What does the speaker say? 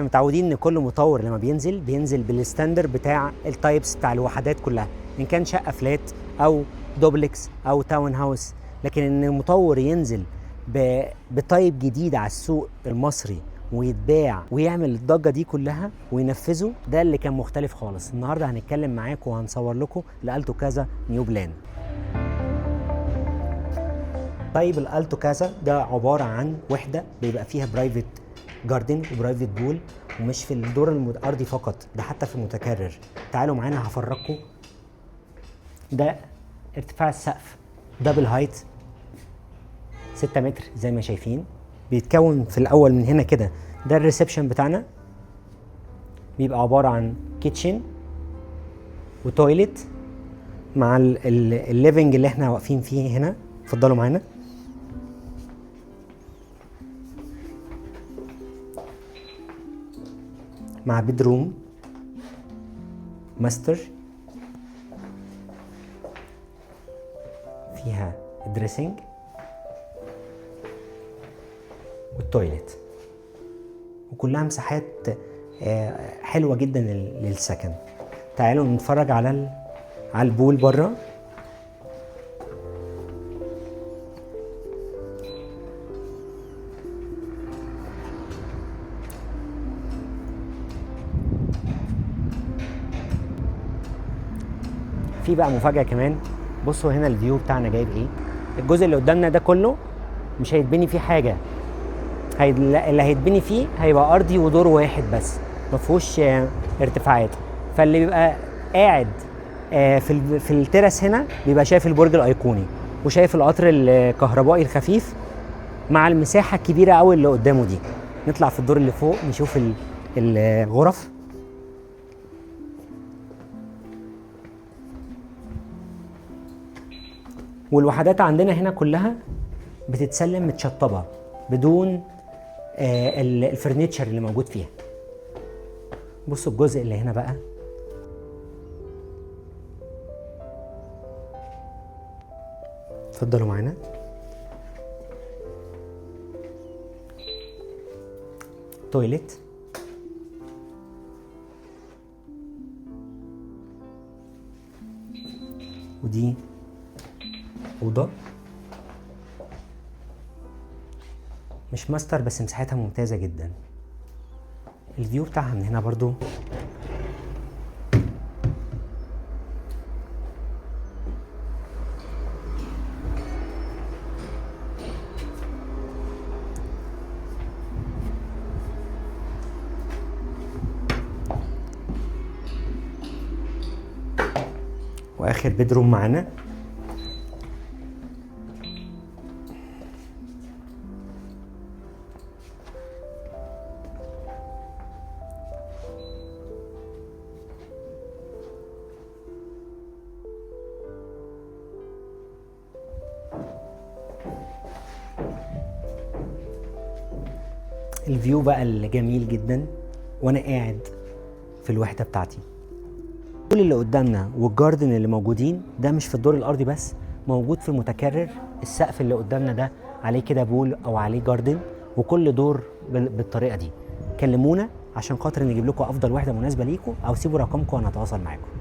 متعودين ان كل مطور لما بينزل بالستاندر بتاع التايبس بتاع الوحدات كلها، ان كان شقه فلات او دوبلكس او تاون هاوس. لكن ان مطور ينزل بتايب جديد على السوق المصري ويتباع ويعمل الضجه دي كلها وينفذه، ده اللي كان مختلف خالص. النهارده هنتكلم معاكم وهنصور لكم الالتو كازا نيو بلان. طيب الالتو كازا ده عباره عن وحده بيبقى فيها برايفت جاردن وبرايفت بول، ومش في الدور الارضي فقط، ده حتى في المتكرر. تعالوا معانا هفرجكم. ده ارتفاع السقف دبل هايت 6 متر زي ما شايفين. بيتكون في الاول من هنا كده، ده الريسبشن بتاعنا، بيبقى عباره عن كيتشن وتويلت مع الليفنج اللي احنا واقفين فيه هنا. اتفضلوا معانا. مع بيدروم ماستر فيها الدريسنج والتويلت، وكلها مساحات حلوه جدا للسكن. تعالوا نتفرج على البول بره. في بقى مفاجأة كمان، بصوا هنا الفيو بتاعنا جايب ايه. الجزء اللي قدامنا ده كله مش هيتبني فيه حاجة، اللي هيتبني فيه هيبقى ارضي ودور واحد بس، ما فيهوش ارتفاعات. فاللي بيبقى قاعد في التراس هنا بيبقى شايف البرج الايقوني وشايف القطر الكهربائي الخفيف مع المساحة الكبيرة قوي اللي قدامه دي. نطلع في الدور اللي فوق نشوف الغرف. والوحدات عندنا هنا كلها بتتسلم متشطبه بدون الفرنيتشر اللي موجود فيها. بصوا الجزء اللي هنا بقى، اتفضلوا معانا. تويلت ودي أوضة مش ماستر بس مساحتها ممتازة جدا. الفيو بتاعها من هنا برضو وآخر بيدروم معانا. الفيو بقى اللي جميل جدا وانا قاعد في الوحده بتاعتي. كل اللي قدامنا والجاردن اللي موجودين ده مش في الدور الارضي بس، موجود في المتكرر. السقف اللي قدامنا ده عليه كده بول او عليه جاردن، وكل دور بالطريقه دي. كلمونا عشان خاطر نجيب لكم افضل وحده مناسبه ليكم، او سيبوا رقمكم وانا هتواصل معاكم.